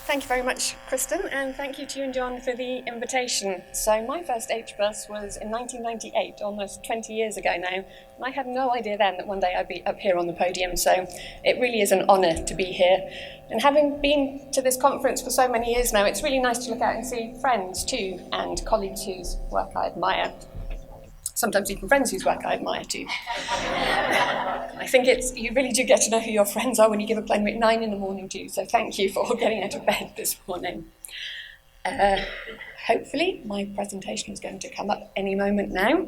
Thank you very much, Kristen, and thank you to you and John for the invitation. So my first HBES was in 1998, almost 20 years ago now, and I had no idea then that one day I'd be up here on the podium, so it really is an honour to be here. And having been to this conference for so many years now, it's really nice to look out and see friends too, and colleagues whose work I admire. Sometimes even friends whose work I admire too. I think you really do get to know who your friends are when you give a plenary at 9 in the morning too, so thank you for getting out of bed this morning. Hopefully my presentation is going to come up any moment now.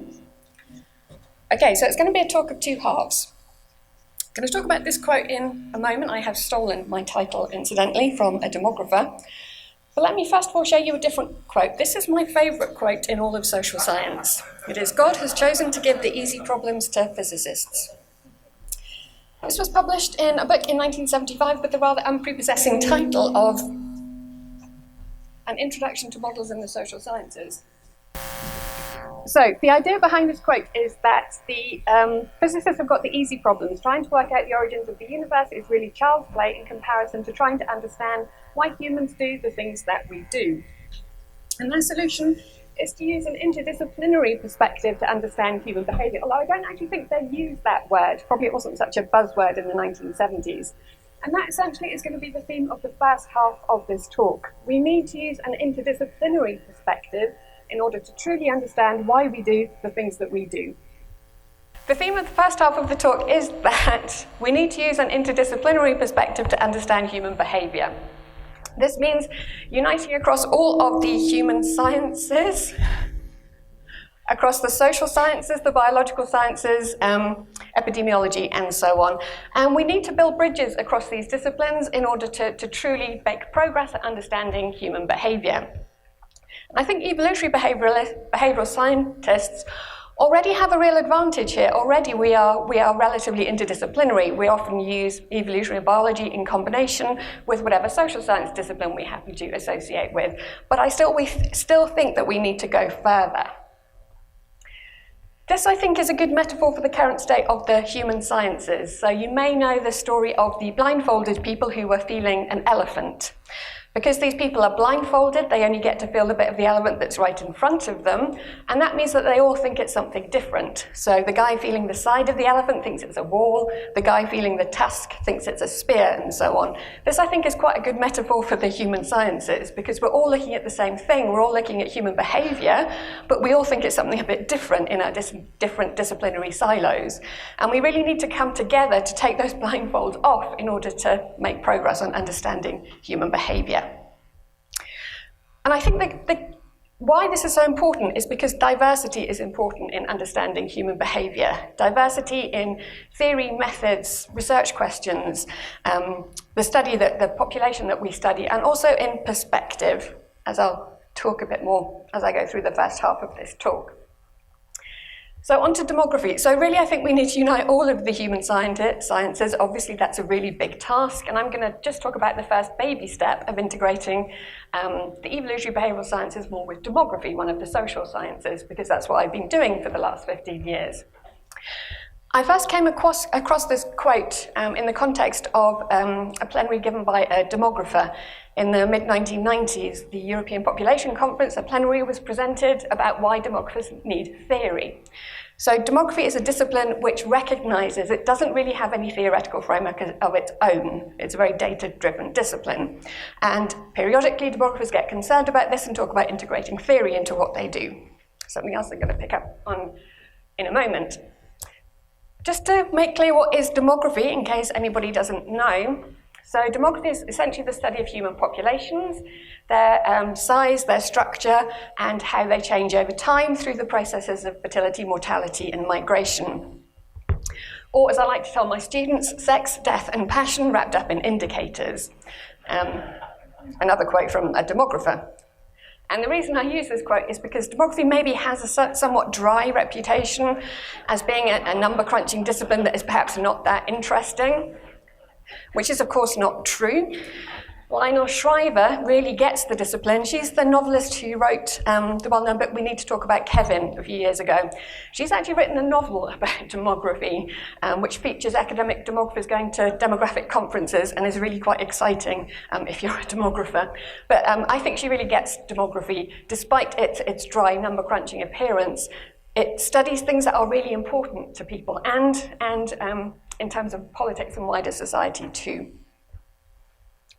Okay, so it's going to be a talk of two halves. I'm going to talk about this quote in a moment. I have stolen my title, incidentally, from a demographer. But let me first of all show you a different quote. This is my favourite quote in all of social science. It is, "God has chosen to give the easy problems to physicists." This was published in a book in 1975 with the rather unprepossessing title of An Introduction to Models in the Social Sciences. So the idea behind this quote is that the physicists have got the easy problems. Trying to work out the origins of the universe is really child's play in comparison to trying to understand why humans do the things that we do. And their solution is to use an interdisciplinary perspective to understand human behaviour, although I don't actually think they used that word. Probably it wasn't such a buzzword in the 1970s. And that essentially is going to be the theme of the first half of this talk. We need to use an interdisciplinary perspective in order to truly understand why we do the things that we do. The theme of the first half of the talk is that we need to use an interdisciplinary perspective to understand human behaviour. This means uniting across all of the human sciences, across the social sciences, the biological sciences, epidemiology, and so on. And we need to build bridges across these disciplines in order to truly make progress at understanding human behaviour. I think evolutionary behavioural scientists already have a real advantage here. Already we are relatively interdisciplinary. We often use evolutionary biology in combination with whatever social science discipline we happen to associate with. But we still think that we need to go further. This, I think, is a good metaphor for the current state of the human sciences. So you may know the story of the blindfolded people who were feeling an elephant. Because these people are blindfolded, they only get to feel the bit of the elephant that's right in front of them, and that means that they all think it's something different. So the guy feeling the side of the elephant thinks it's a wall, the guy feeling the tusk thinks it's a spear, and so on. This, I think, is quite a good metaphor for the human sciences, because we're all looking at the same thing, we're all looking at human behaviour, but we all think it's something a bit different in our different disciplinary silos. And we really need to come together to take those blindfolds off in order to make progress on understanding human behaviour. And I think why this is so important is because diversity is important in understanding human behaviour. Diversity in theory, methods, research questions, the population that we study, and also in perspective, as I'll talk a bit more as I go through the first half of this talk. So on to demography. So really I think we need to unite all of the human sciences. Obviously that's a really big task, and I'm going to just talk about the first baby step of integrating the evolutionary behavioural sciences more with demography, one of the social sciences, because that's what I've been doing for the last 15 years. I first came across this quote in the context of a plenary given by a demographer. In the mid-1990s, the European Population Conference, a plenary was presented about why demographers need theory. So demography is a discipline which recognises it doesn't really have any theoretical framework of its own. It's a very data-driven discipline. And periodically, demographers get concerned about this and talk about integrating theory into what they do. Something else I'm going to pick up on in a moment. Just to make clear what is demography, in case anybody doesn't know. So demography is essentially the study of human populations, their size, their structure, and how they change over time through the processes of fertility, mortality, and migration. Or, as I like to tell my students, sex, death, and passion wrapped up in indicators. Another quote from a demographer. And the reason I use this quote is because demography maybe has a somewhat dry reputation as being a number-crunching discipline that is perhaps not that interesting, which is, of course, not true. Lionel Shriver really gets the discipline. She's the novelist who wrote the well-known book We Need to Talk About Kevin a few years ago. She's actually written a novel about demography, which features academic demographers going to demographic conferences and is really quite exciting if you're a demographer. But I think she really gets demography, despite its dry number-crunching appearance. It studies things that are really important to people and in terms of politics and wider society too.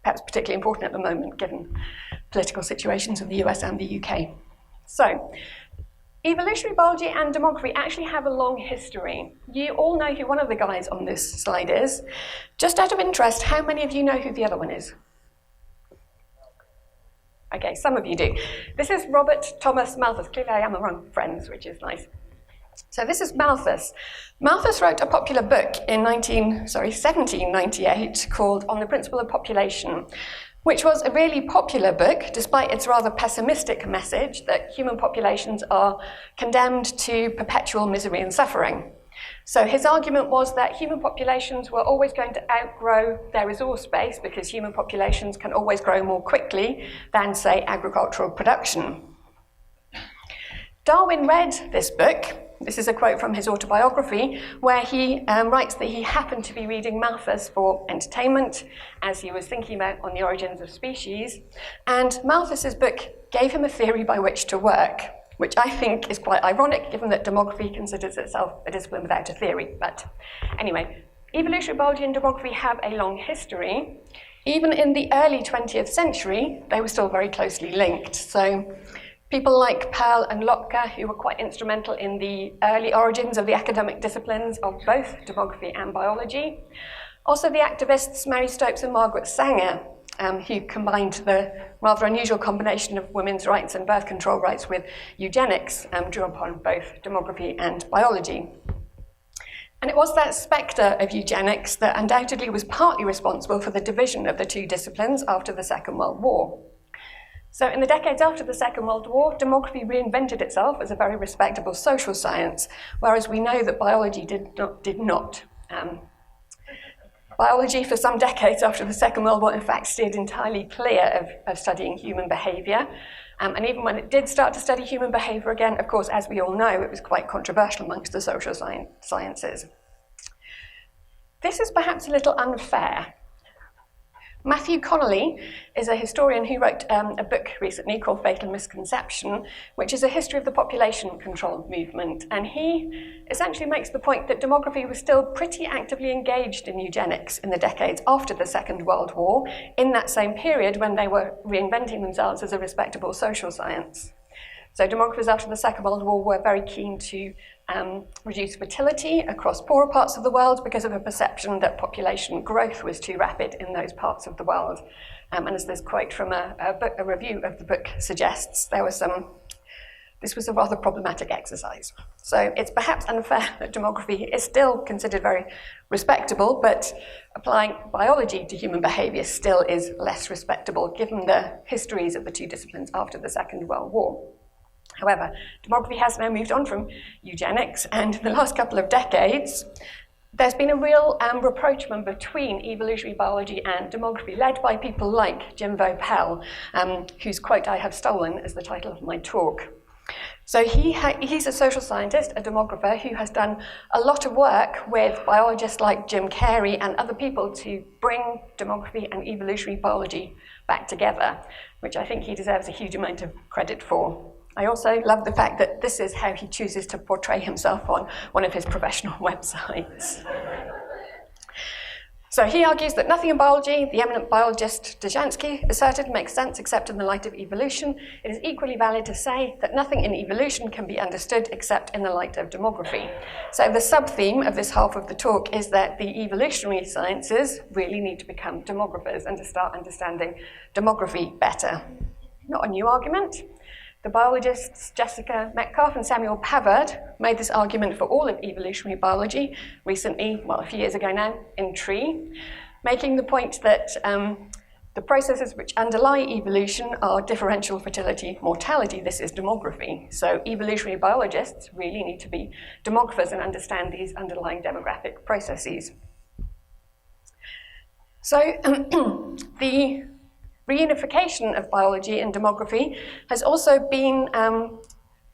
Perhaps particularly important at the moment, given political situations in the US and the UK. So, evolutionary biology and demography actually have a long history. You all know who one of the guys on this slide is. Just out of interest, how many of you know who the other one is? Okay, some of you do. This is Robert Thomas Malthus. Clearly I am among friends, which is nice. So this is Malthus. Malthus wrote a popular book in 1798 called On the Principle of Population, which was a really popular book, despite its rather pessimistic message that human populations are condemned to perpetual misery and suffering. So his argument was that human populations were always going to outgrow their resource base because human populations can always grow more quickly than, say, agricultural production. Darwin read this book. This is a quote from his autobiography, where he writes that he happened to be reading Malthus for entertainment as he was thinking about On the Origins of Species, and Malthus's book gave him a theory by which to work, which I think is quite ironic, given that demography considers itself a discipline without a theory. But anyway, evolutionary biology and demography have a long history. Even in the early 20th century, they were still very closely linked. So people like Pearl and Lotka, who were quite instrumental in the early origins of the academic disciplines of both demography and biology. Also the activists Mary Stopes and Margaret Sanger, who combined the rather unusual combination of women's rights and birth control rights with eugenics, drew upon both demography and biology. And it was that spectre of eugenics that undoubtedly was partly responsible for the division of the two disciplines after the Second World War. So in the decades after the Second World War, demography reinvented itself as a very respectable social science, whereas we know that biology did not. Biology, for some decades after the Second World War, in fact, steered entirely clear of studying human behaviour. And even when it did start to study human behaviour again, of course, as we all know, it was quite controversial amongst the social sciences. This is perhaps a little unfair. Matthew Connolly is a historian who wrote a book recently called Fatal Misconception, which is a history of the population control movement. And he essentially makes the point that demography was still pretty actively engaged in eugenics in the decades after the Second World War, in that same period when they were reinventing themselves as a respectable social science. So demographers after the Second World War were very keen to reduce fertility across poorer parts of the world because of a perception that population growth was too rapid in those parts of the world. And as this quote from a review of the book suggests, this was a rather problematic exercise. So it's perhaps unfair that demography is still considered very respectable, but applying biology to human behaviour still is less respectable given the histories of the two disciplines after the Second World War. However, demography has now moved on from eugenics, and in the last couple of decades, there's been a real rapprochement between evolutionary biology and demography, led by people like Jim Vopel, whose quote I have stolen as the title of my talk. So he's a social scientist, a demographer, who has done a lot of work with biologists like Jim Carey and other people to bring demography and evolutionary biology back together, which I think he deserves a huge amount of credit for. I also love the fact that this is how he chooses to portray himself on one of his professional websites. So he argues that nothing in biology, the eminent biologist Dushansky asserted, makes sense except in the light of evolution. It is equally valid to say that nothing in evolution can be understood except in the light of demography. So the sub-theme of this half of the talk is that the evolutionary sciences really need to become demographers and to start understanding demography better. Not a new argument. The biologists Jessica Metcalf and Samuel Pavard made this argument for all of evolutionary biology recently, well, a few years ago now, in Tree, making the point that the processes which underlie evolution are differential fertility, mortality. This is demography. So evolutionary biologists really need to be demographers and understand these underlying demographic processes. So the Reunification of biology and demography has also been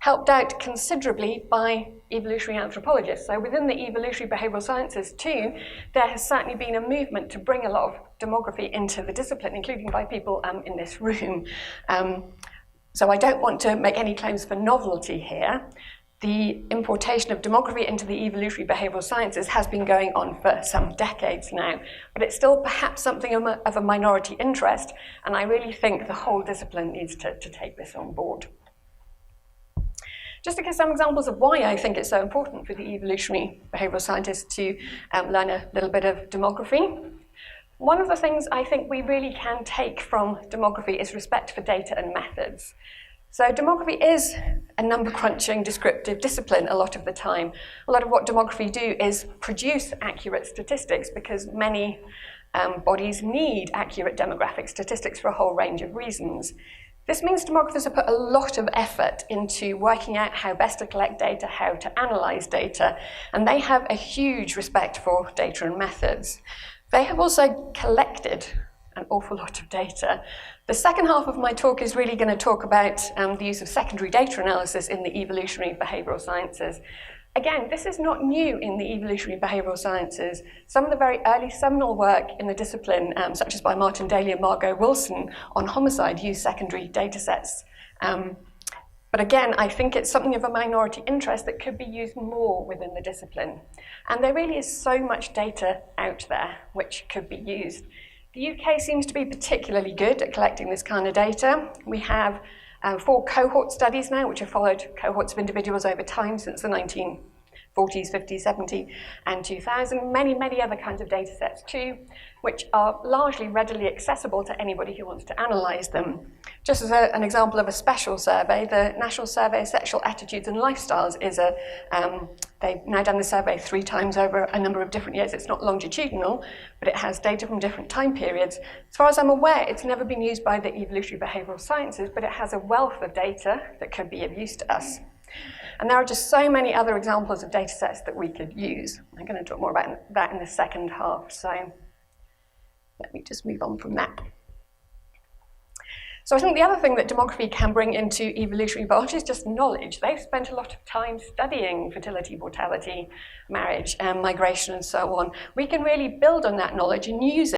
helped out considerably by evolutionary anthropologists. So within the evolutionary behavioral sciences too, there has certainly been a movement to bring a lot of demography into the discipline, including by people in this room. So I don't want to make any claims for novelty here. The importation of demography into the evolutionary behavioral sciences has been going on for some decades now, but it's still perhaps something of a minority interest, and I really think the whole discipline needs to take this on board. Just to give some examples of why I think it's so important for the evolutionary behavioral scientists to learn a little bit of demography. One of the things I think we really can take from demography is respect for data and methods. So demography is a number crunching descriptive discipline a lot of the time. A lot of what demography do is produce accurate statistics because many bodies need accurate demographic statistics for a whole range of reasons. This means demographers have put a lot of effort into working out how best to collect data, how to analyze data, and they have a huge respect for data and methods. They have also collected an awful lot of data. The second half of my talk is really going to talk about the use of secondary data analysis in the evolutionary behavioral sciences. Again, this is not new in the evolutionary behavioral sciences. Some of the very early seminal work in the discipline, such as by Martin Daly and Margot Wilson on homicide, use secondary data sets. But again, I think it's something of a minority interest that could be used more within the discipline. And there really is so much data out there which could be used. The UK seems to be particularly good at collecting this kind of data. We have 4 cohort studies now, which have followed cohorts of individuals over time since the 1940s, 50s, 70s, and 2000. Many other kinds of data sets too, which are largely readily accessible to anybody who wants to analyse them. Just as an example of a special survey, the National Survey of Sexual Attitudes and Lifestyles is they've now done the survey 3 times over a number of different years. It's not longitudinal, but it has data from different time periods. As far as I'm aware, it's never been used by the evolutionary behavioural sciences, but it has a wealth of data that could be of use to us. And there are just so many other examples of data sets that we could use. I'm going to talk more about that in the second half, so let me just move on from that. So I think the other thing that demography can bring into evolutionary biology is just knowledge. They've spent a lot of time studying fertility, mortality, marriage, migration, and so on. We can really build on that knowledge and use it